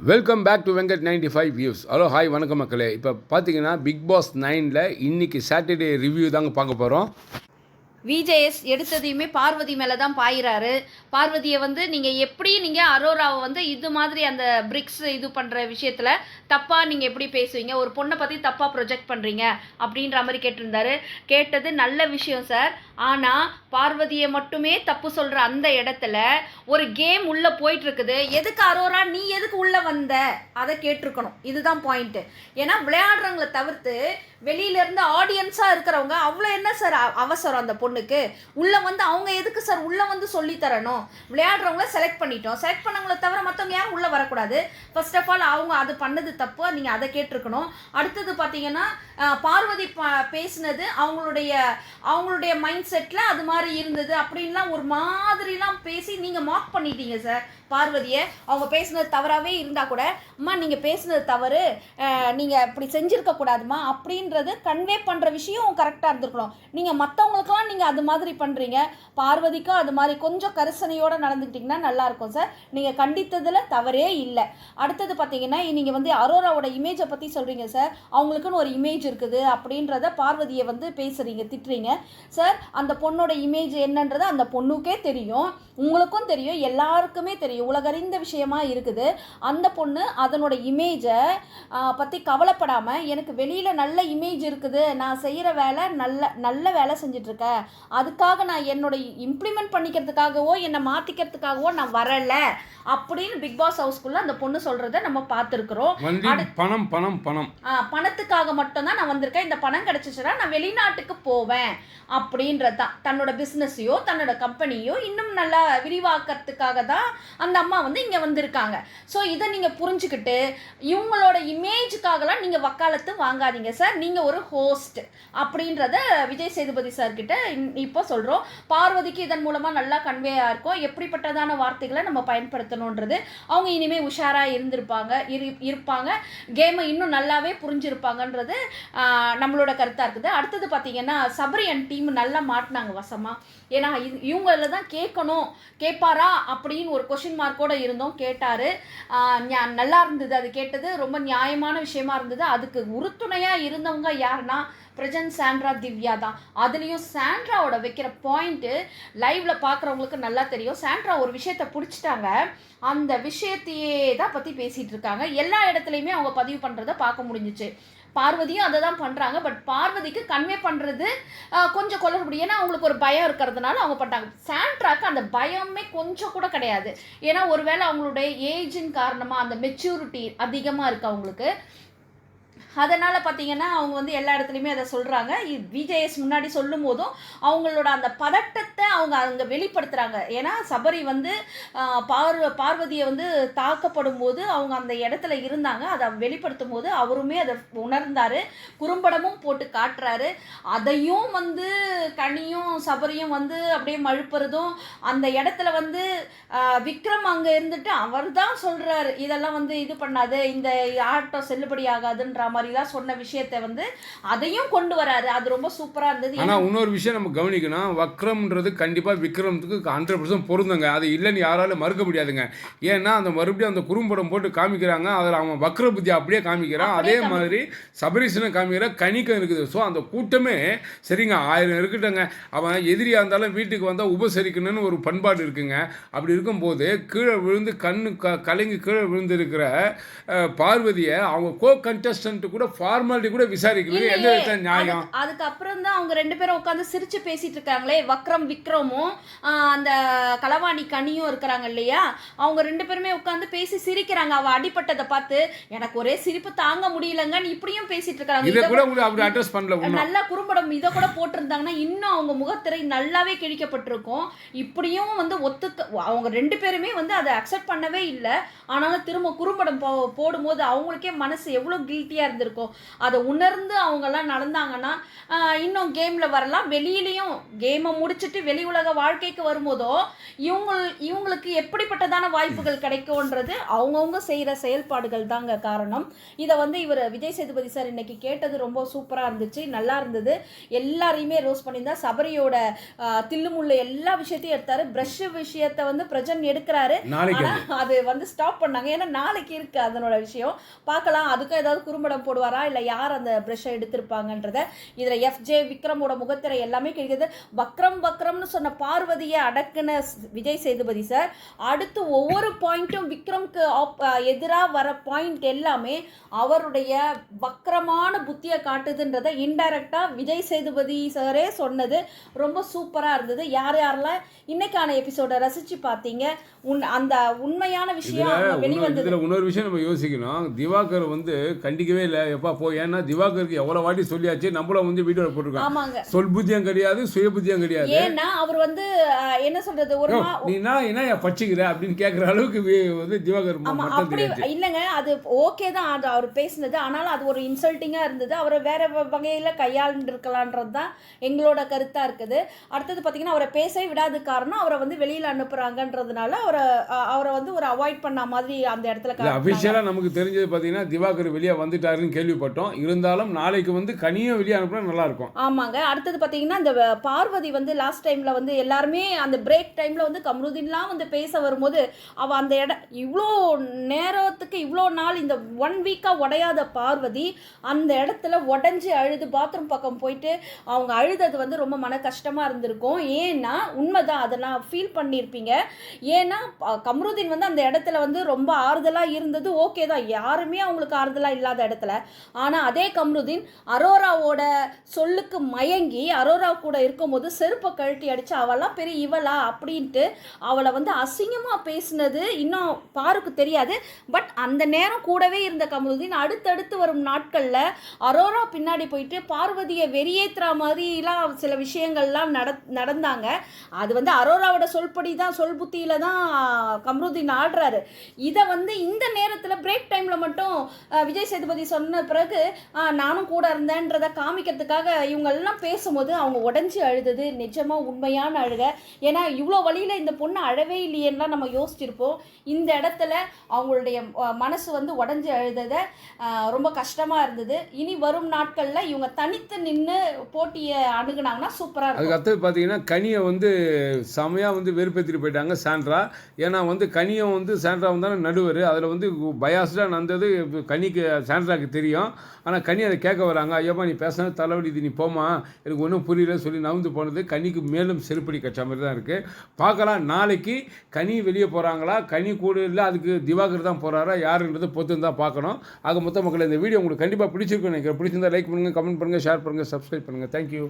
Welcome back to Venkat 95 views. Hello hi வணக்கம் மக்களே. இப்போ பார்த்தீங்கன்னா பிக் பாஸ் 9ல் இன்றைக்கி சாட்டர்டே ரிவ்யூ தாங்க பார்க்க போகிறோம். விஜேஎஸ் எடுத்ததையுமே பார்வதி மேலே தான் பாயிறாரு. பார்வதியை வந்து நீங்கள் எப்படி அரோராவை வந்து இது மாதிரி அந்த பிரிக்ஸ் இது பண்ணுற விஷயத்தில் தப்பாக நீங்கள் எப்படி பேசுவீங்க, ஒரு பொண்ணை பற்றி தப்பாக ப்ரொஜெக்ட் பண்ணுறீங்க அப்படின்ற மாதிரி கேட்டிருந்தாரு. கேட்டது நல்ல விஷயம் சார். ஆனால் பார்வதியை மட்டுமே தப்பு சொல்கிற அந்த இடத்துல ஒரு கேம் உள்ளே போயிட்டுருக்குது. எதுக்கு அரோரா நீ எதுக்கு உள்ளே வந்த அதை கேட்டிருக்கணும். இதுதான் பாயிண்ட்டு. ஏன்னா விளையாடுறவங்களை தவிர்த்து வெளியிலேருந்து ஆடியன்ஸாக இருக்கிறவங்க அவ்வளோ என்ன சார் அவசரம் அந்த பொண்ணுக்கு உள்ளே வந்து அவங்க எதுக்கு சார் உள்ளே வந்து சொல்லித்தரணும். விளையாடுறவங்கள செலக்ட் பண்ணிட்டோம். செலக்ட் பண்ணவங்கள தவிர மற்றவங்க யாரும் உள்ளே வரக்கூடாது. ஃபர்ஸ்ட் ஆஃப் ஆல் அவங்க அது பண்ணது தப்பு, நீங்கள் அதை கேட்டிருக்கணும். அடுத்தது பார்த்தீங்கன்னா பார்வதி பேசினது அவங்களுடைய மைண்ட் செட்டில் அது மாதிரி இருந்தது அப்படின்லாம் ஒரு மாதிரிலாம் பேசி நீங்கள் மார்க் பண்ணிட்டீங்க சார் பார்வதியை. அவங்க பேசுனது தவறாகவே இருந்தால் கூட அம்மா நீங்கள் பேசுனது தவறு, நீங்கள் இப்படி செஞ்சுருக்கக்கூடாதுமா அப்படின்றது கன்வே பண்ணுற விஷயம் கரெக்டாக இருந்திருக்கணும். நீங்கள் மற்றவங்களுக்கெல்லாம் நீங்கள் அது மாதிரி பண்ணுறீங்க. பார்வதிக்கும் அது மாதிரி கொஞ்சம் கரிசனையோடு நடந்துக்கிட்டிங்கன்னா நல்லாயிருக்கும் சார். நீங்கள் கண்டித்ததில் தவறே இல்லை. அடுத்தது பார்த்தீங்கன்னா நீங்கள் வந்து அரோராவோட இமேஜை பற்றி சொல்கிறீங்க சார். அவங்களுக்குன்னு ஒரு இமேஜ் இருக்குது அப்படின்றத பார்வதியை வந்து பேசுகிறீங்க, திட்டுறீங்க சார். அந்த பொண்ணோட இமேஜ் என்னன்றது அந்த பொண்ணுக்கே தெரியும், உங்களுக்கும் தெரியும், எல்லாருக்குமே தெரியும், உலகறிந்த விஷயமா இருக்குது. அந்த பொண்ணு அதனோட இமேஜை பற்றி கவலைப்படாமல் எனக்கு வெளியில் நல்ல இமேஜ் இருக்குது, நான் செய்கிற வேலை நல்ல வேலை செஞ்சிட்ருக்கேன், அதுக்காக நான் என்னோட இம்ப்ளிமெண்ட் பண்ணிக்கிறதுக்காகவோ என்னை மாற்றிக்கிறதுக்காகவோ நான் வரலை அப்படின்னு பிக் பாஸ் ஹவுஸ்குள்ளே அந்த பொண்ணு சொல்கிறத நம்ம பார்த்துருக்குறோம். பணம் பணம் பணம் பணத்துக்காக மட்டும்தான் நான் வந்திருக்கேன், இந்த பணம் கிடச்சிச்சுன்னா நான் வெளிநாட்டுக்கு போவேன் அப்படின்றது தான். தன்னோட பிஸ்னஸையோ தன்னோட கம்பெனியோ இன்னும் நல்லா விரிவாக்கிறதுக்காக தான் அந்த அம்மா வந்து இங்கே வந்திருக்காங்க. ஸோ இதை நீங்கள் புரிஞ்சுக்கிட்டு இவங்களோட இமேஜுக்காகலாம் நீங்கள் வக்காலத்து வாங்காதீங்க சார். நீங்கள் ஒரு ஹோஸ்ட் அப்படின்றத விஜய் சேதுபதி சார்கிட்ட இப்போ சொல்கிறோம். பார்வதிக்கு இதன் மூலமாக நல்லா கன்வேயாக இருக்கும் எப்படிப்பட்டதான வார்த்தைகளை நம்ம பயன்படுத்தணுன்றது. அவங்க இனிமேல் உஷாராக இருப்பாங்க, கேமை இன்னும் நல்லாவே புரிஞ்சிருப்பாங்கன்றது நம்மளோட கருத்தாக இருக்குது. அடுத்தது பார்த்தீங்கன்னா சபரி அண்ட் டீம் நல்லா மாட்டினாங்க வசமாக. ஏன்னா இவங்கள தான் கேட்பாரா அப்படின்னு ஒரு கொஷின் மார்க்கோடு இருந்தோம். கேட்டார், நல்லா இருந்தது, அது கேட்டது ரொம்ப நியாயமான விஷயமா இருந்தது. அதுக்கு உறுதுணையாக இருந்தவங்க யாருன்னா பிரஜன், சாண்ட்ரா, திவ்யா தான். அதுலேயும் சாண்ட்ராவோட வைக்கிற பாயிண்ட்டு லைவில் பார்க்குறவங்களுக்கு நல்லா தெரியும். சாண்ட்ரா ஒரு விஷயத்தை பிடிச்சிட்டாங்க, அந்த விஷயத்தையே தான் பற்றி பேசிகிட்டு இருக்காங்க. எல்லா இடத்துலையுமே அவங்க பதிவு பண்ணுறதை பார்க்க முடிஞ்சிச்சு. பார்வதியும் அதை தான் பண்ணுறாங்க. பட் பார்வதிக்கு கன்வே பண்ணுறது கொஞ்சம் குளறுபடி. ஏன்னா அவங்களுக்கு ஒரு பயம் இருக்கிறதுனால அவங்க பண்ணுறாங்க. சாண்ட்ராக்கு அந்த பயமே கொஞ்சம் கூட கிடையாது. ஏன்னா ஒருவேளை அவங்களுடைய ஏஜின் காரணமாக அந்த மெச்சூரிட்டி அதிகமாக இருக்குது அவங்களுக்கு. அதனால் பார்த்தீங்கன்னா அவங்க வந்து எல்லா இடத்துலையுமே அதை சொல்கிறாங்க. விஜேஎஸ் முன்னாடி சொல்லும் போதும் அவங்களோட அந்த பதட்டத்தை அவங்க அங்கே வெளிப்படுத்துகிறாங்க. ஏன்னா சபரி வந்து பார்வதியை வந்து தாக்கப்படும் போது அவங்க அந்த இடத்துல இருந்தாங்க. அதை வெளிப்படுத்தும் போது அவருமே அதை உணர்ந்தார், குறும்படமும் போட்டு காட்டுறாரு. அதையும் வந்து கனியும் சபரியும் வந்து அப்படியே மழுப்புறதும், அந்த இடத்துல வந்து விக்ரம் அங்கே இருந்துட்டு அவர் தான் சொல்கிறாரு இதெல்லாம் வந்து இது பண்ணாது, இந்த ஆட்டம் செல்லுபடி ஆகாதுன்ற மாதிரிலாம் சொன்ன விஷயத்தை வந்து அதையும் கொண்டு வராரு. அது ரொம்ப சூப்பராக இருந்தது. ஆனால் இன்னொரு விஷயம் நம்ம கவனிக்கணும், வக்ரம்ன்றது கண்டிப்பாக விக்ரமத்துக்கு 100% பொருந்துங்க. அது இல்லைன்னு யாராலும் மறுக்க முடியாதுங்க. ஏன்னா அந்த மறுபடியும் அந்த குறும்படம் போட்டு காமிக்கிறாங்க, அதில் அவன் வக்ர புத்தி அப்படியே காமிக்கிறான். அதே மாதிரி சபரீஷனை காமிக்கிற கணிக்கம் இருக்குது. ஸோ அந்த கூட்டமே சரிங்க 1000 இருக்கட்டுங்க, அவன் எதிரியாக இருந்தாலும் வீட்டுக்கு வந்தால் உபசரிக்கணும்னு ஒரு பண்பாடு இருக்குங்க. அப்படி இருக்கும்போது கீழே விழுந்து கலங்கி கீழே விழுந்து இருக்கிற பார்வதியை அவங்க கண்டஸ்டன்ட் கூட ஃபார்மாலிட்டி கூட விசாரிக்கிறது எந்த விதத்துல நியாயம்? அதுக்கப்புறம் தான் அவங்க ரெண்டு பேரும் உட்காந்து சிரிச்சு பேசிட்டு இருக்காங்களே, விக்ரமும் அந்த களவாணி கனியும் இருக்கிறாங்க இல்லையா, அவங்க ரெண்டு பேருமே உட்காந்து பேசி சிரிக்கிறாங்க. அவ அடிப்பட்டதை பார்த்து எனக்கு ஒரே சிரிப்பு தாங்க முடியலங்கன்னு இப்படியும் பேசிட்டு இருக்காங்க. இதை கூட அவங்க அட்ரஸ் பண்ணல. நல்லா குறும்படம் இதை கூட போட்டிருந்தாங்கன்னா இன்னும் அவங்க முகத்திரை நல்லாவே கிழிக்கப்பட்டிருக்கும். இப்படியும் வந்து அவங்க ரெண்டு பேருமே வந்து அதை அக்செப்ட் பண்ணவே இல்லை. ஆனாலும் திரும்ப குறும்படம் போடும்போது அவங்களுக்கே மனசு எவ்வளோ கில்ட்டியா இருந்தது. நடந்திருக்கும். அதை உணர்ந்து அவங்கெல்லாம் நடந்தாங்கன்னா இன்னும் கேமில் வரலாம். வெளியிலையும் கேமை முடிச்சுட்டு வெளி உலக வாழ்க்கைக்கு வரும்போதோ இவங்களுக்கு எப்படிப்பட்டதான வாய்ப்புகள் கிடைக்கும்ன்றது அவங்கவுங்க செய்கிற செயல்பாடுகள் தாங்க காரணம். இதை வந்து இவர் விஜய் சேதுபதி சார் இன்னைக்கு கேட்டது ரொம்ப சூப்பராக இருந்துச்சு, நல்லா இருந்தது. எல்லாரையுமே ரோஸ் பண்ணியிருந்தா. சபரியோட தில்லுமுள்ளு எல்லா விஷயத்தையும் எடுத்தாரு. ப்ரஷ் விஷயத்தை வந்து பிரஜன் எடுக்கிறாரு, அது வந்து ஸ்டாப் பண்ணாங்க. ஏன்னா நாளைக்கு இருக்கு அதனோட விஷயம், பார்க்கலாம். அதுக்கும் ஏதாவது குறும்படம் போடுவாரா இல்லை யார் அந்த ப்ரஷ்ஷை எடுத்திருப்பாங்கன்றத. இதில் எஃப்ஜே விக்ரமோட முகத்திரை எல்லாமே கிடைக்குது. வக்ரம்னு சொன்ன பார்வதியை அடக்குன விஜய் சேதுபதி சார் அடுத்து ஒவ்வொரு பாயிண்ட்டும் விக்ரம்க்கு எதிராக வர பாயிண்ட் எல்லாமே அவருடைய வக்ரமான புத்தியை காட்டுதுன்றதை இன்டைரக்டாக விஜய் சேதுபதி சாரே சொன்னது ரொம்ப சூப்பராக இருந்தது. யாரெல்லாம் இன்னைக்கான எபிசோட ரசிச்சு பார்த்தீங்க, அந்த உண்மையான விஷயம் வெளிவந்தது. இதில் இன்னொரு விஷயம் நம்ம யோசிக்கணும். திவாகர் வந்து கண்டிக்கவே இல்லை, எப்பா போ. ஏன்னா திவாகருக்கு எவ்வளோ வாட்டி சொல்லியாச்சு, நம்மளும் வந்து வீடியோவில் போட்டிருக்கோம். ஆமாங்க, சொல் புத்தியம் கிடையாது, சுய புத்தியம் கிடையாது. ஏன்னா அவர் வந்து என்ன சொல்றது, ஒரு நீனா என்ன பச்சிக்கிற அப்படின்னு கேட்குற அளவுக்கு வந்து திவாகர் அப்படி இல்லைங்க. அது ஓகே தான் அது அவர் பேசினது, ஆனாலும் அது ஒரு இன்சல்ட்டிங்காக இருந்தது. அவரை வேற வகையில் கையாண்டு இருக்கலான்றது தான் எங்களோட கருத்தாக இருக்குது. அடுத்தது பார்த்தீங்கன்னா அவரை பேசவே விடாது காரணம் அவரை வந்து வெளியில் அனுப்புகிறாங்கன்றதுனால அவரை வந்து ஒரு அவாய்ட் பண்ண மாதிரி அந்த இடத்துல அபிஷியலாக நமக்கு தெரிஞ்சது பார்த்தீங்கன்னா திவாகர் வெளியே வந்துட்டாருன்னு கேள்விப்பட்டோம். இருந்தாலும் நாளைக்கு வந்து கனியும் வெளியே அனுப்புனா நல்லா இருக்கும். ஆமாங்க. அடுத்தது பார்த்தீங்கன்னா இந்த பார்வதி வந்து லாஸ்ட் டைமில் வந்து எல்லாருமே அந்த பிரேக் டைமில் வந்து கம்ருதீன்லாம் வந்து பேச வரும்போது அவள் அந்த இவ்வளோ நேரத்துக்கு இவ்வளோ நாள் இந்த 1 வீக்காக உடையாத பார்வதி அந்த இடத்துல உடஞ்சி அழுது பாத்ரூம் பக்கம் போயிட்டு அவங்க அழுதது வந்து ரொம்ப மன கஷ்டமாக இருந்திருக்கும். ஏன்னா உண்மைதான், அதை நான் ஃபீல் பண்ணியிருப்பீங்க. ஏன்னா கம்ருதீன் வந்து அந்த இடத்துல வந்து ரொம்ப ஆறுதலாக இருந்தது, ஓகே தான், யாருமே அவங்களுக்கு ஆறுதலாக இல்லாத இடத்துல. ஆனால் அதே கம்ருதீன் அரோராவோட சொல்லுக்கு மயங்கி அரோரா கூட இருக்கும்போது செருப்பை கழட்டி அடித்து அவெல்லாம் பெரிய இவளா அப்படின்ட்டு அவளை வந்து அசிங்கமாக பேசினது இன்னும் பாருக்கு தெரியாது. பட் அந்த நேரம் கூடவே இருந்த கமருதீன் அடுத்தடுத்து வரும் நாட்களில் அரோரா பின்னாடி போயிட்டு பார்வதியை வெறியேற்றுற மாதிரிலாம் சில விஷயங்கள்லாம் நடந்தாங்க. அது வந்து அரோராவோட சொல்படி தான், சொல் புத்தியில் தான் கமருதீன் ஆடுறாரு. இதை வந்து இந்த நேரத்தில் பிரேக் டைமில் மட்டும் விஜய் சேதுபதி சொன்ன பிறகு நானும் கூட இருந்தேன்றதை காமிக்கிறதுக்காக இவங்கெல்லாம் பேசும்போது அவங்க உடஞ்சி அழுதது நிஜமாக உண்மையான அழுக. ஏன்னா இவ்வளோ வழியில் இந்த பொண்ணு அழவே இல்லையெல்லாம் நம்ம யோசிச்சிருப்போம். இந்த இடத்துல அவங்களுடைய மனசு வந்து உடஞ்சி அழுததை ரொம்ப கஷ்டமாக இருந்தது. இனி வரும் நாட்களில் இவங்க தனித்து நின்று போட்டியை அணுகுனாங்கன்னா சூப்பராக இருக்கும். அதுக்கு அடுத்தது பார்த்தீங்கன்னா கனியை வந்து செமையாக வந்து வெறுப்பேற்றிட்டு போயிட்டாங்க சாண்ட்ரா. ஏன்னா வந்து கனியும் வந்து சாண்ட்ரா தானே நடுவர். அதில் வந்து பயாஸ்டாக நடந்தது கனிக்கு சாண்ட்ராக்கு தெரியும். ஆனால் கனி அதை கேட்க வராங்க, ஐயோப்பா நீ பேசினா தலைவலி, நீ போமா, எனக்கு ஒன்றும் புரியல சொல்லி நவுந்து போனது கனிக்கு மேலும் செருப்படி கட்ச மாதிரி தான் இருக்குது. பார்க்கலாம் நாளைக்கு கனி வெளியே போகிறாங்களா, கனி கூட இல்லை அதுக்கு திவாகர் தான் போகிறாரா யாருன்றது பொறுத்து தான் பார்க்கணும். ஆக மொத்த மக்கள் இந்த வீடியோ உங்களுக்கு கண்டிப்பாக பிடிச்சிருக்கும் நினைக்கிறேன். பிடிச்சிருந்தா லைக் பண்ணுங்கள், கமெண்ட் பண்ணுங்கள், ஷேர் பண்ணுங்கள், சப்ஸ்கிரைப் பண்ணுங்கள். தேங்க்யூ.